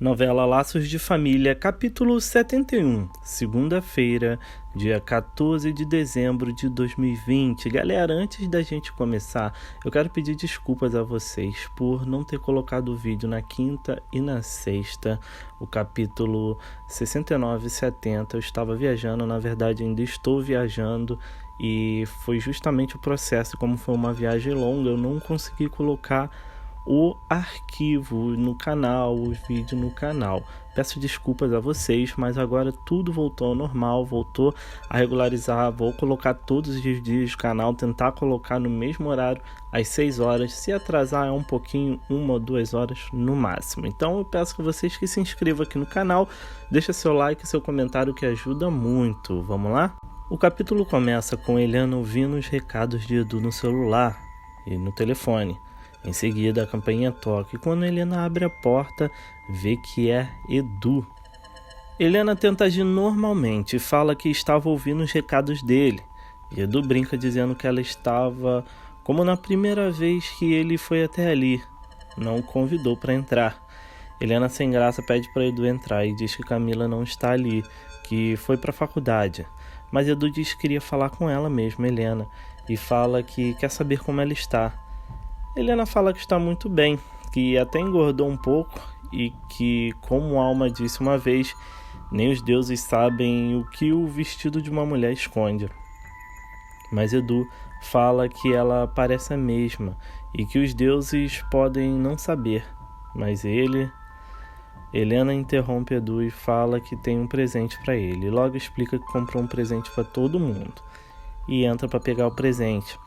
Novela Laços de Família, capítulo 71, segunda-feira, dia 14 de dezembro de 2020. Galera, antes da gente começar, eu quero pedir desculpas a vocês por não ter colocado o vídeo na quinta e na sexta, o capítulo 69 e 70. Eu estava viajando, na verdade ainda estou viajando, e foi justamente o processo. Como foi uma viagem longa, eu não consegui colocar o arquivo no canal, os vídeos no canal. Peço desculpas a vocês, mas agora tudo voltou ao normal, voltou a regularizar. Vou colocar todos os dias do canal, tentar colocar no mesmo horário, às 6 horas. Se atrasar é um pouquinho, 1 ou 2 horas no máximo. Então eu peço a vocês que se inscrevam aqui no canal, deixa seu like e seu comentário que ajuda muito. Vamos lá? O capítulo começa com Helena ouvindo os recados de Edu no celular e no telefone. Em seguida, a campainha toca e quando Helena abre a porta, vê que é Edu. Helena tenta agir normalmente e fala que estava ouvindo os recados dele. E Edu brinca dizendo que ela estava como na primeira vez que ele foi até ali. Não o convidou para entrar. Helena, sem graça, pede para Edu entrar e diz que Camila não está ali, que foi para a faculdade. Mas Edu diz que queria falar com ela mesmo, Helena, e fala que quer saber como ela está. Helena fala que está muito bem, que até engordou um pouco e que, como Alma disse uma vez, nem os deuses sabem o que o vestido de uma mulher esconde. Mas Edu fala que ela parece a mesma e que os deuses podem não saber, mas Helena interrompe Edu e fala que tem um presente para ele. Logo explica que comprou um presente para todo mundo e entra para pegar o presente.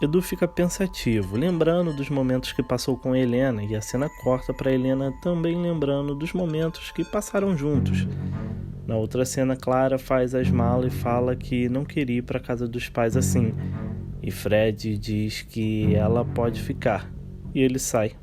Edu fica pensativo, lembrando dos momentos que passou com Helena, e a cena corta para Helena também lembrando dos momentos que passaram juntos. Na outra cena, Clara faz as malas e fala que não queria ir para casa dos pais assim, e Fred diz que ela pode ficar, e ele sai.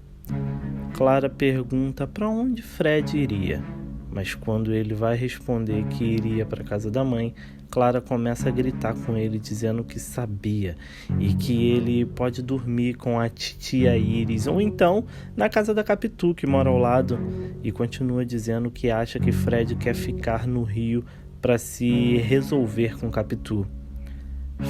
Clara pergunta para onde Fred iria, mas quando ele vai responder que iria para a casa da mãe, Clara começa a gritar com ele, dizendo que sabia e que ele pode dormir com a titia Iris ou então na casa da Capitu, que mora ao lado, e continua dizendo que acha que Fred quer ficar no Rio para se resolver com Capitu.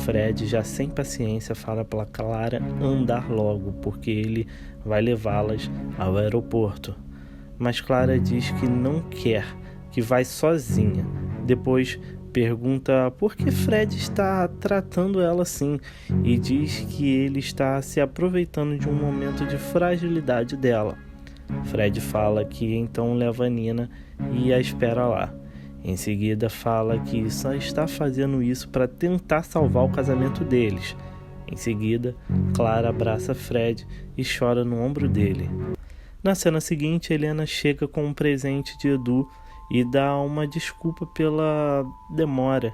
Fred, já sem paciência, fala para Clara andar logo, porque ele vai levá-las ao aeroporto. Mas Clara diz que não quer, que vai sozinha. Depois pergunta por que Fred está tratando ela assim e diz que ele está se aproveitando de um momento de fragilidade dela. Fred fala que então leva a Nina e a espera lá. Em seguida fala que só está fazendo isso para tentar salvar o casamento deles. Em seguida, Clara abraça Fred e chora no ombro dele. Na cena seguinte, Helena chega com um presente de Edu e dá uma desculpa pela demora.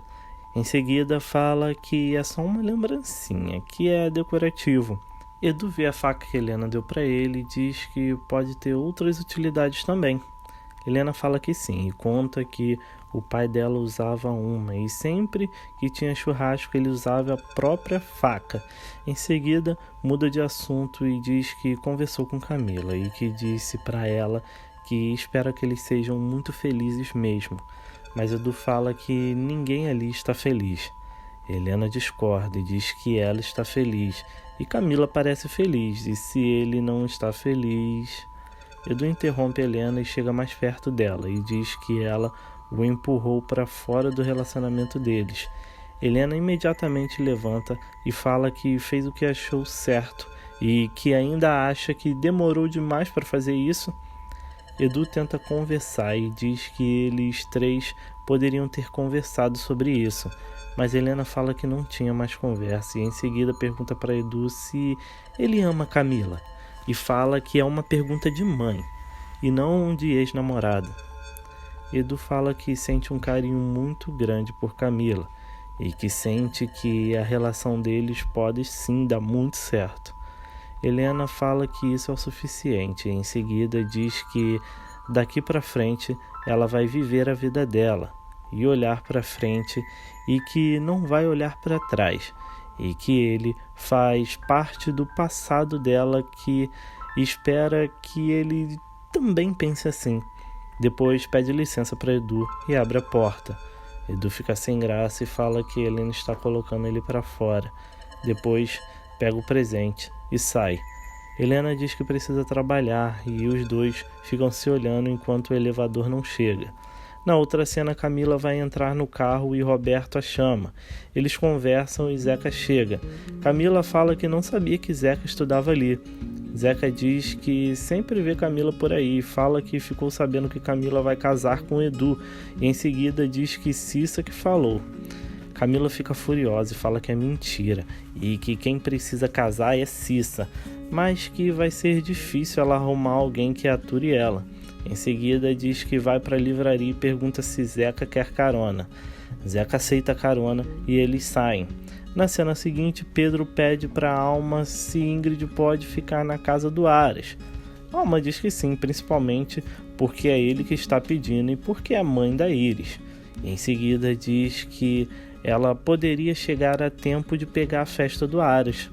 Em seguida fala que é só uma lembrancinha, que é decorativo. Edu vê a faca que Helena deu para ele e diz que pode ter outras utilidades também. Helena fala que sim e conta que o pai dela usava uma e sempre que tinha churrasco ele usava a própria faca. Em seguida muda de assunto e diz que conversou com Camila e que disse para ela que espera que eles sejam muito felizes mesmo, mas Edu fala que ninguém ali está feliz. Helena discorda e diz que ela está feliz e Camila parece feliz, e se ele não está feliz... Edu interrompe Helena e chega mais perto dela e diz que ela o empurrou para fora do relacionamento deles. Helena imediatamente levanta e fala que fez o que achou certo e que ainda acha que demorou demais para fazer isso. Edu tenta conversar e diz que eles três poderiam ter conversado sobre isso, mas Helena fala que não tinha mais conversa e em seguida pergunta para Edu se ele ama Camila e fala que é uma pergunta de mãe e não de ex-namorada. Edu fala que sente um carinho muito grande por Camila e que sente que a relação deles pode sim dar muito certo. Helena fala que isso é o suficiente e em seguida diz que daqui para frente ela vai viver a vida dela e olhar para frente e que não vai olhar para trás e que ele faz parte do passado dela, que espera que ele também pense assim. Depois pede licença para Edu e abre a porta. Edu fica sem graça e fala que Helena está colocando ele para fora. Depois pega o presente e sai. Helena diz que precisa trabalhar e os dois ficam se olhando enquanto o elevador não chega. Na outra cena, Camila vai entrar no carro e Roberto a chama. Eles conversam e Zeca chega. Camila fala que não sabia que Zeca estudava ali. Zeca diz que sempre vê Camila por aí e fala que ficou sabendo que Camila vai casar com Edu. E em seguida diz que Cissa que falou. Camila fica furiosa e fala que é mentira e que quem precisa casar é Cissa, mas que vai ser difícil ela arrumar alguém que ature ela. Em seguida diz que vai para a livraria e pergunta se Zeca quer carona. Zeca aceita a carona e eles saem. Na cena seguinte, Pedro pede para Alma se Ingrid pode ficar na casa do Aras. Alma diz que sim, principalmente porque é ele que está pedindo e porque é mãe da Iris. Em seguida diz que ela poderia chegar a tempo de pegar a festa do Aras.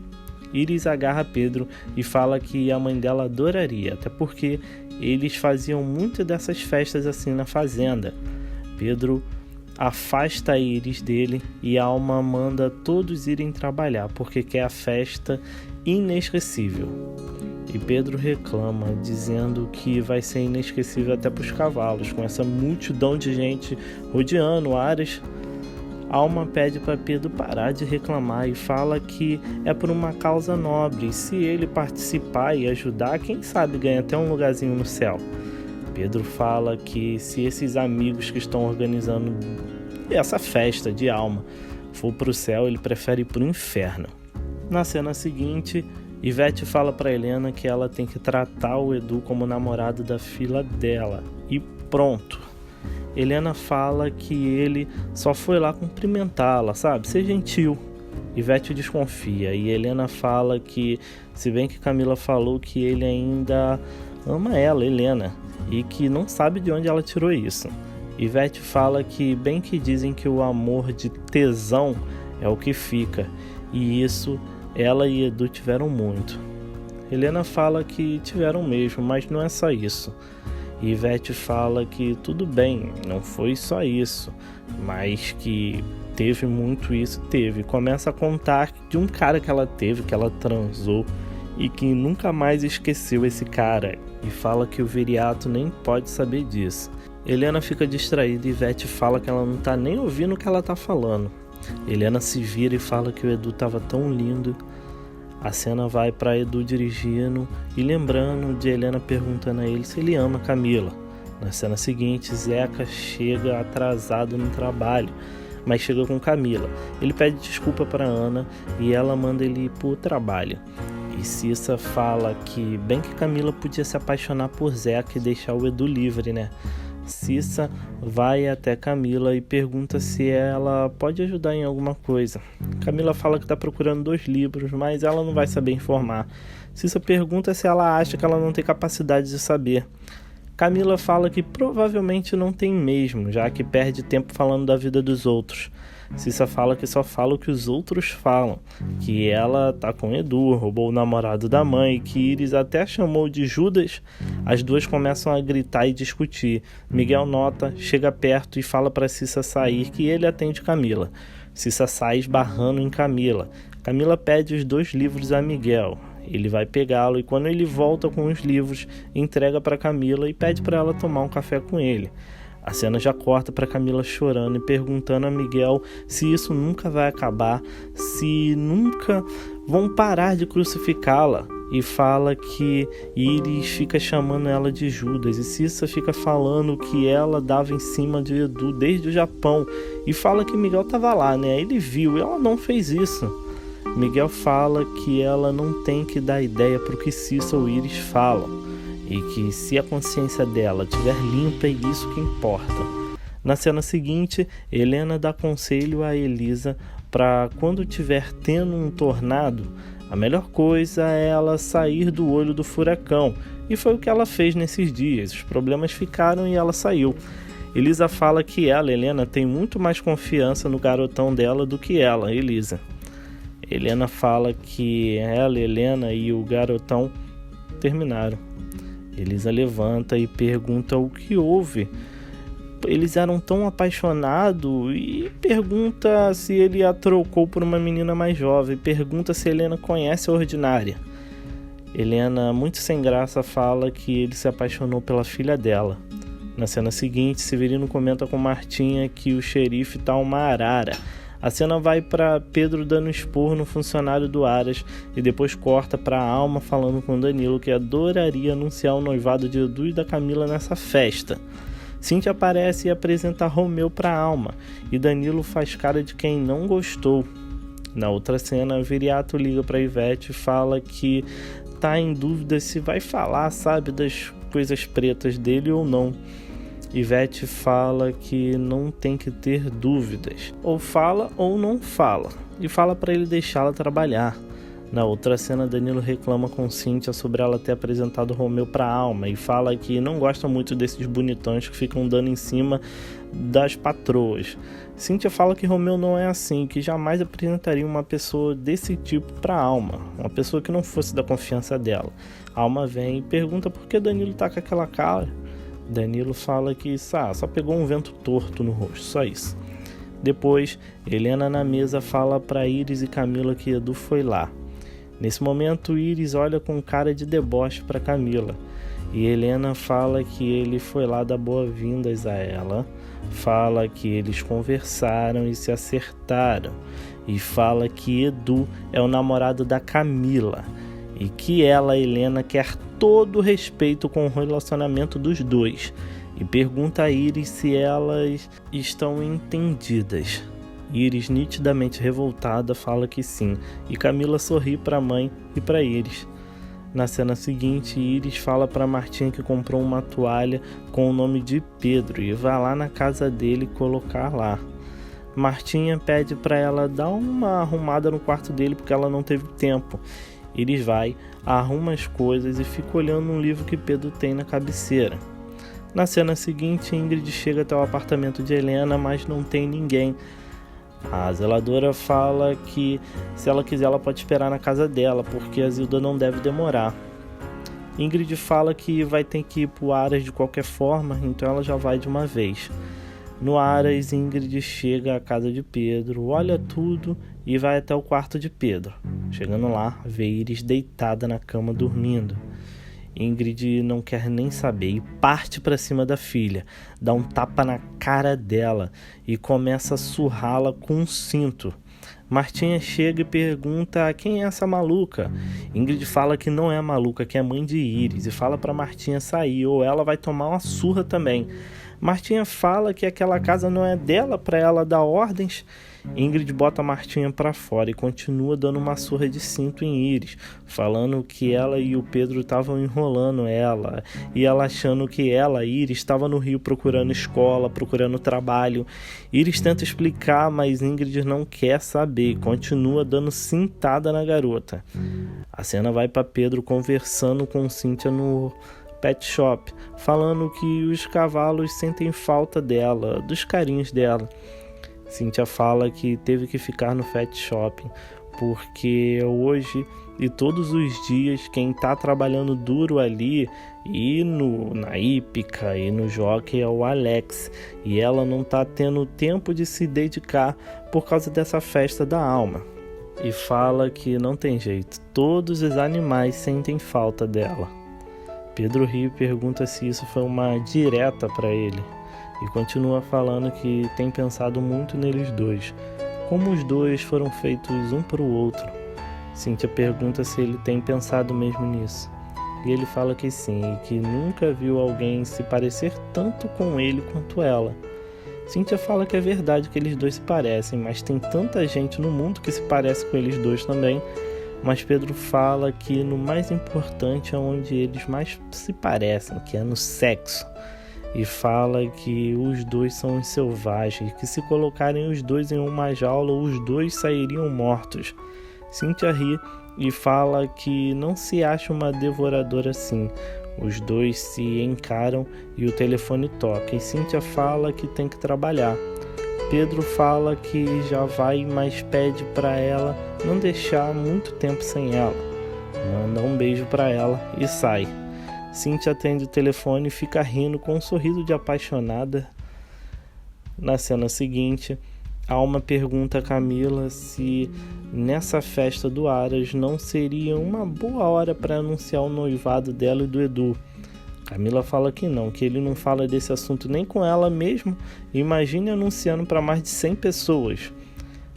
Iris agarra Pedro e fala que a mãe dela adoraria, até porque eles faziam muito dessas festas assim na fazenda. Pedro afasta a Iris dele e a Alma manda todos irem trabalhar porque quer a festa inesquecível. E Pedro reclama, dizendo que vai ser inesquecível até para os cavalos, com essa multidão de gente rodeando Aras. Alma pede para Pedro parar de reclamar e fala que é por uma causa nobre. E se ele participar e ajudar, quem sabe ganha até um lugarzinho no céu. Pedro fala que se esses amigos que estão organizando essa festa de Alma for para o céu, ele prefere ir para o inferno. Na cena seguinte, Ivete fala para Helena que ela tem que tratar o Edu como namorado da filha dela. E pronto. Helena fala que ele só foi lá cumprimentá-la, sabe? Ser gentil. Ivete desconfia e Helena fala que, se bem que Camila falou que ele ainda ama ela, Helena, e que não sabe de onde ela tirou isso. Ivete fala que bem que dizem que o amor de tesão é o que fica, e isso ela e Edu tiveram muito. Helena fala que tiveram mesmo, mas não é só isso. Ivete fala que tudo bem, não foi só isso, mas que teve muito isso, teve. Começa a contar de um cara que ela teve, que ela transou e que nunca mais esqueceu esse cara, e fala que o Viriato nem pode saber disso. Helena fica distraída e Ivete fala que ela não tá nem ouvindo o que ela tá falando. Helena se vira e fala que o Edu tava tão lindo. A cena vai para Edu dirigindo e lembrando de Helena perguntando a ele se ele ama Camila. Na cena seguinte, Zeca chega atrasado no trabalho, mas chega com Camila. Ele pede desculpa para Ana e ela manda ele ir pro trabalho. E Cissa fala que bem que Camila podia se apaixonar por Zeca e deixar o Edu livre, né? Cissa vai até Camila e pergunta se ela pode ajudar em alguma coisa. Camila fala que está procurando 2 livros, mas ela não vai saber informar. Cissa pergunta se ela acha que ela não tem capacidade de saber. Camila fala que provavelmente não tem mesmo, já que perde tempo falando da vida dos outros. Cissa fala que só fala o que os outros falam, que ela tá com Edu, roubou o namorado da mãe, que Iris até chamou de Judas. As duas começam a gritar e discutir. Miguel nota, chega perto e fala para Cissa sair, que ele atende Camila. Cissa sai esbarrando em Camila. Camila pede os 2 livros a Miguel. Ele vai pegá-lo e quando ele volta com os livros, entrega para Camila e pede para ela tomar um café com ele. A cena já corta para Camila chorando e perguntando a Miguel se isso nunca vai acabar, se nunca vão parar de crucificá-la. E fala que Iris fica chamando ela de Judas e Cissa fica falando que ela dava em cima de Edu desde o Japão. E fala que Miguel estava lá, né? Ele viu e ela não fez isso. Miguel fala que ela não tem que dar ideia para o que Cissa ou Iris falam. E que se a consciência dela estiver limpa é isso que importa. Na cena seguinte, Helena dá conselho a Elisa para quando estiver tendo um tornado, a melhor coisa é ela sair do olho do furacão. E foi o que ela fez nesses dias. Os problemas ficaram e ela saiu. Elisa fala que ela, Helena, tem muito mais confiança no garotão dela do que ela, Elisa. Helena fala que ela, Helena e o garotão terminaram. Elisa levanta e pergunta o que houve. Eles eram tão apaixonados e pergunta se ele a trocou por uma menina mais jovem. Pergunta se Helena conhece a Ordinária. Helena, muito sem graça, fala que ele se apaixonou pela filha dela. Na cena seguinte, Severino comenta com Martinha que o xerife tá uma arara. A cena vai para Pedro dando esporro no funcionário do Aras e depois corta para Alma falando com Danilo que adoraria anunciar o noivado de Edu e da Camila nessa festa. Cíntia aparece e apresenta Romeu para Alma e Danilo faz cara de quem não gostou. Na outra cena, Viriato liga para Ivete e fala que tá em dúvida se vai falar, sabe, das coisas pretas dele ou não. Ivete fala que não tem que ter dúvidas, ou fala ou não fala, e fala para ele deixá-la trabalhar. Na outra cena, Danilo reclama com Cíntia sobre ela ter apresentado Romeu para Alma e fala que não gosta muito desses bonitões que ficam dando em cima das patroas. Cíntia fala que Romeu não é assim, que jamais apresentaria uma pessoa desse tipo para Alma, uma pessoa que não fosse da confiança dela. Alma vem e pergunta por que Danilo tá com aquela cara. Danilo fala que só pegou um vento torto no rosto, só isso. Depois, Helena na mesa fala para Iris e Camila que Edu foi lá. Nesse momento, Iris olha com cara de deboche para Camila e Helena fala que ele foi lá dar boas-vindas a ela, fala que eles conversaram e se acertaram e fala que Edu é o namorado da Camila e que ela, Helena, quer todo o respeito com o relacionamento dos dois e pergunta a Iris se elas estão entendidas. Iris, nitidamente revoltada, fala que sim, e Camila sorri para a mãe e para Iris. Na cena seguinte, Iris fala para Martinha que comprou uma toalha com o nome de Pedro e vai lá na casa dele colocar lá. Martinha pede para ela dar uma arrumada no quarto dele porque ela não teve tempo. Iris vai, arruma as coisas e fica olhando um livro que Pedro tem na cabeceira. Na cena seguinte, Ingrid chega até o apartamento de Helena, mas não tem ninguém. A zeladora fala que se ela quiser ela pode esperar na casa dela, porque a Zilda não deve demorar. Ingrid fala que vai ter que ir pro Aras de qualquer forma, então ela já vai de uma vez. No Aras, Ingrid chega à casa de Pedro, olha tudo e vai até o quarto de Pedro. Chegando lá, vê Iris deitada na cama dormindo. Ingrid não quer nem saber e parte para cima da filha, dá um tapa na cara dela e começa a surrá-la com um cinto. Martinha chega e pergunta quem é essa maluca. Ingrid fala que não é a maluca, que é a mãe de Iris e fala para Martinha sair ou ela vai tomar uma surra também. Martinha fala que aquela casa não é dela para ela dar ordens. Ingrid bota a Martinha para fora e continua dando uma surra de cinto em Iris, falando que ela e o Pedro estavam enrolando ela e ela achando que ela, Iris, estava no Rio procurando escola, procurando trabalho. Iris tenta explicar, mas Ingrid não quer saber e continua dando cintada na garota. A cena vai para Pedro conversando com Cíntia no pet shop, falando que os cavalos sentem falta dela, dos carinhos dela. Cíntia fala que teve que ficar no pet shopping porque hoje e todos os dias quem tá trabalhando duro ali e na hípica e no jockey é o Alex e ela não tá tendo tempo de se dedicar por causa dessa festa da alma. E fala que não tem jeito, todos os animais sentem falta dela. Pedro ri e pergunta se isso foi uma direta para ele. E continua falando que tem pensado muito neles dois, como os dois foram feitos um para o outro. Cíntia pergunta se ele tem pensado mesmo nisso. E ele fala que sim, e que nunca viu alguém se parecer tanto com ele quanto ela. Cíntia fala que é verdade que eles dois se parecem, mas tem tanta gente no mundo que se parece com eles dois também. Mas Pedro fala que no mais importante é onde eles mais se parecem, que é no sexo. E fala que os dois são selvagens, que se colocarem os dois em uma jaula, os dois sairiam mortos. Cíntia ri e fala que não se acha uma devoradora assim. Os dois se encaram e o telefone toca. E Cíntia fala que tem que trabalhar. Pedro fala que já vai, mas pede para ela não deixar muito tempo sem ela. Manda um beijo para ela e sai. Cíntia atende o telefone e fica rindo com um sorriso de apaixonada. Na cena seguinte, Alma pergunta a Camila se nessa festa do Aras não seria uma boa hora para anunciar o noivado dela e do Edu. Camila fala que não, que ele não fala desse assunto nem com ela mesmo. Imagine anunciando para mais de 100 pessoas.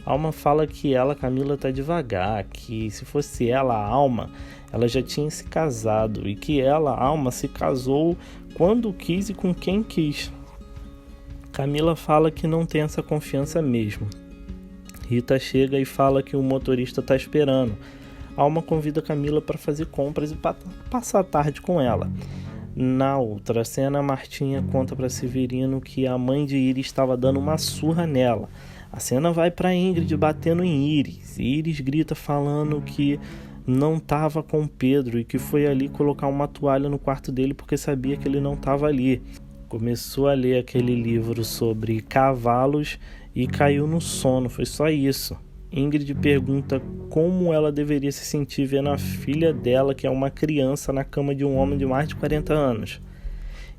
Alma fala que Camila, tá devagar, que se fosse ela, a Alma, ela já tinha se casado e que Alma, se casou quando quis e com quem quis. Camila fala que não tem essa confiança mesmo. Rita chega e fala que o motorista está esperando. Alma convida Camila para fazer compras e passar a tarde com ela. Na outra cena, Martinha conta para Severino que a mãe de Iris estava dando uma surra nela. A cena vai para Ingrid batendo em Iris. Iris grita falando que não estava com Pedro e que foi ali colocar uma toalha no quarto dele porque sabia que ele não estava ali. Começou a ler aquele livro sobre cavalos e caiu no sono, foi só isso. Ingrid pergunta como ela deveria se sentir vendo a filha dela, que é uma criança, na cama de um homem de mais de 40 anos.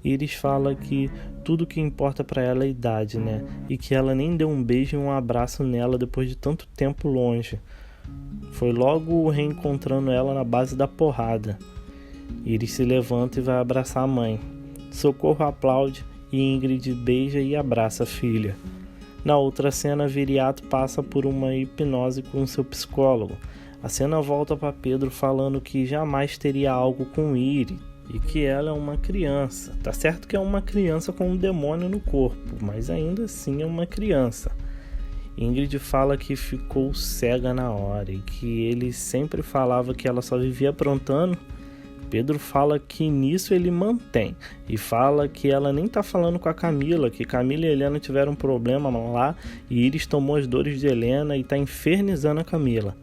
Iris fala que tudo que importa para ela é a idade, né? E que ela nem deu um beijo e um abraço nela depois de tanto tempo longe. Foi logo reencontrando ela na base da porrada. Iris se levanta e vai abraçar a mãe. Socorro aplaude e Ingrid beija e abraça a filha. Na outra cena, Viriato passa por uma hipnose com seu psicólogo. A cena volta para Pedro falando que jamais teria algo com Iris e que ela é uma criança. Tá certo que é uma criança com um demônio no corpo, mas ainda assim é uma criança. Ingrid fala que ficou cega na hora e que ele sempre falava que ela só vivia aprontando. Pedro fala que nisso ele mantém e fala que ela nem tá falando com a Camila, que Camila e Helena tiveram um problema lá e Iris tomou as dores de Helena e tá infernizando a Camila.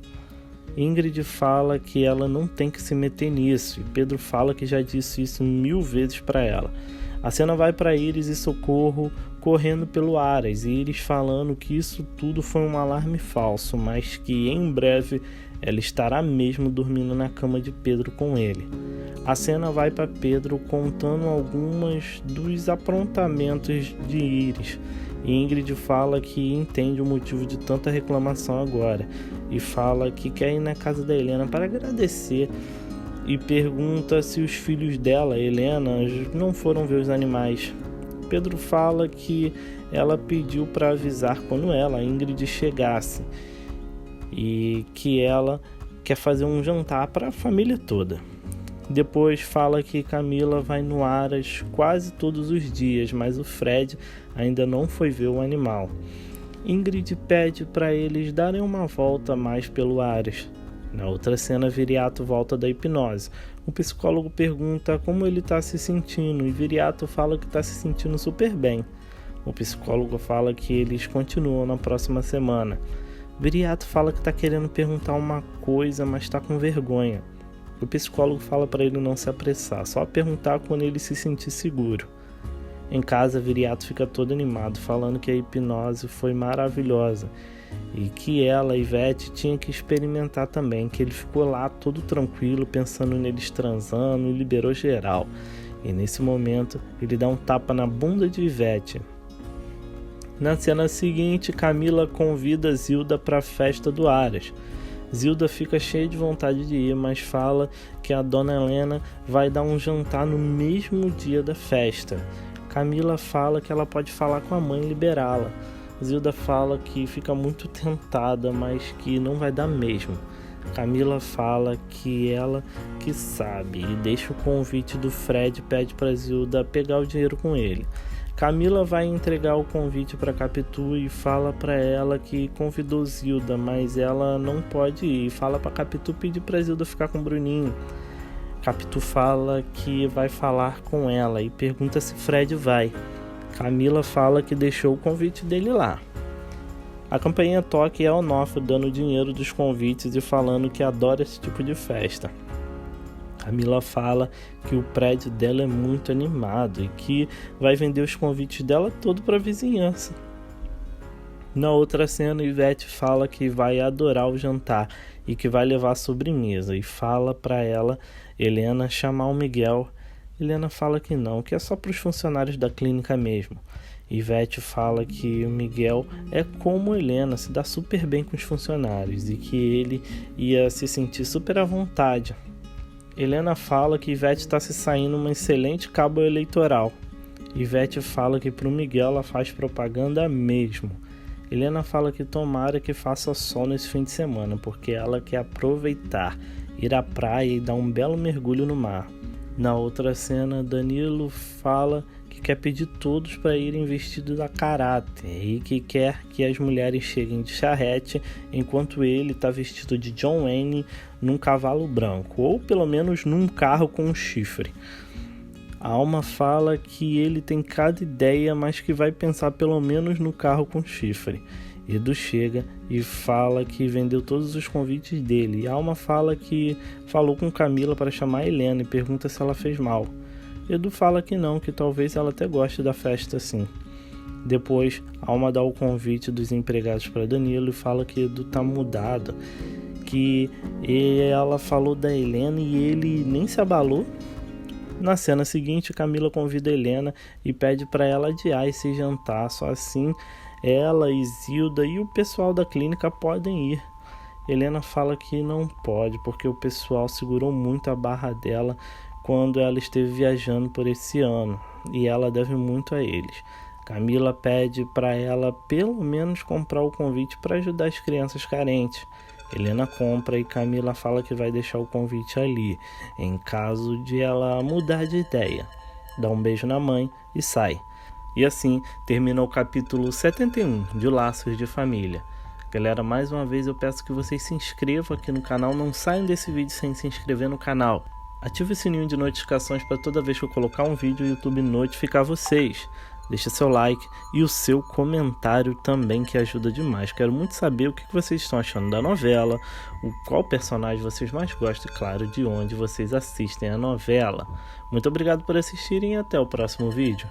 Ingrid fala que ela não tem que se meter nisso e Pedro fala que já disse isso 1000 vezes para ela. A cena vai para Iris e Socorro correndo pelo Aras e Iris falando que isso tudo foi um alarme falso, mas que em breve ela estará mesmo dormindo na cama de Pedro com ele. A cena vai para Pedro contando algumas dos aprontamentos de Iris. E Ingrid fala que entende o motivo de tanta reclamação agora. E fala que quer ir na casa da Helena para agradecer. E pergunta se os filhos dela, Helena, não foram ver os animais. Pedro fala que ela pediu para avisar quando Ingrid, chegasse. E que ela quer fazer um jantar para a família toda. Depois fala que Camila vai no Aras quase todos os dias, mas o Fred ainda não foi ver o animal. Ingrid pede para eles darem uma volta mais pelo Aras. Na outra cena, Viriato volta da hipnose. O psicólogo pergunta como ele está se sentindo e Viriato fala que está se sentindo super bem. O psicólogo fala que eles continuam na próxima semana. Viriato fala que está querendo perguntar uma coisa, mas está com vergonha. O psicólogo fala para ele não se apressar, só perguntar quando ele se sentir seguro. Em casa, Viriato fica todo animado, falando que a hipnose foi maravilhosa e que ela, Ivete, tinha que experimentar também, que ele ficou lá todo tranquilo, pensando neles transando e liberou geral. E nesse momento, ele dá um tapa na bunda de Ivete. Na cena seguinte, Camila convida Zilda para a festa do Aras. Zilda fica cheia de vontade de ir, mas fala que a dona Helena vai dar um jantar no mesmo dia da festa. Camila fala que ela pode falar com a mãe e liberá-la. Zilda fala que fica muito tentada, mas que não vai dar mesmo. Camila fala que ela que sabe e deixa o convite do Fred e pede para Zilda pegar o dinheiro com ele. Camila vai entregar o convite para Capitu e fala para ela que convidou Zilda, mas ela não pode ir. Fala para Capitu pedir para Zilda ficar com o Bruninho. Capitu fala que vai falar com ela e pergunta se Fred vai. Camila fala que deixou o convite dele lá. A campainha toca e é Onofre dando o dinheiro dos convites e falando que adora esse tipo de festa. Camila fala que o prédio dela é muito animado e que vai vender os convites dela todo para a vizinhança. Na outra cena, Ivete fala que vai adorar o jantar e que vai levar a sobremesa e fala para ela, Helena, chamar o Miguel Helena fala que não, que é só para os funcionários da clínica mesmo. Ivete fala que o Miguel é como Helena, se dá super bem com os funcionários e que ele ia se sentir super à vontade. Helena fala que Ivete está se saindo uma excelente cabo eleitoral. Ivete fala que para o Miguel ela faz propaganda mesmo. Helena fala que tomara que faça sol nesse fim de semana, porque ela quer aproveitar, ir à praia e dar um belo mergulho no mar. Na outra cena, Danilo fala que quer pedir todos para irem vestidos a caráter e que quer que as mulheres cheguem de charrete, enquanto ele está vestido de John Wayne num cavalo branco, ou pelo menos num carro com um chifre. A Alma fala que ele tem cada ideia, mas que vai pensar pelo menos no carro com chifre. Edu chega e fala que vendeu todos os convites dele. E a Alma fala que falou com Camila para chamar a Helena e pergunta se ela fez mal. Edu fala que não, que talvez ela até goste da festa sim. Depois, a Alma dá o convite dos empregados para Danilo e fala que Edu tá mudado, que ela falou da Helena e ele nem se abalou. Na cena seguinte, Camila convida a Helena e pede para ela adiar esse jantar, só assim ela, Isilda e o pessoal da clínica podem ir. Helena fala que não pode, porque o pessoal segurou muito a barra dela quando ela esteve viajando por esse ano, e ela deve muito a eles. Camila pede para ela pelo menos comprar o convite para ajudar as crianças carentes. Helena compra e Camila fala que vai deixar o convite ali, em caso de ela mudar de ideia. Dá um beijo na mãe e sai. E assim termina o capítulo 71 de Laços de Família. Galera, mais uma vez eu peço que vocês se inscrevam aqui no canal, não saiam desse vídeo sem se inscrever no canal. Ative o sininho de notificações para toda vez que eu colocar um vídeo o YouTube notificar vocês. Deixa seu like e o seu comentário também, que ajuda demais. Quero muito saber o que vocês estão achando da novela, qual personagem vocês mais gostam e, claro, de onde vocês assistem a novela. Muito obrigado por assistirem e até o próximo vídeo.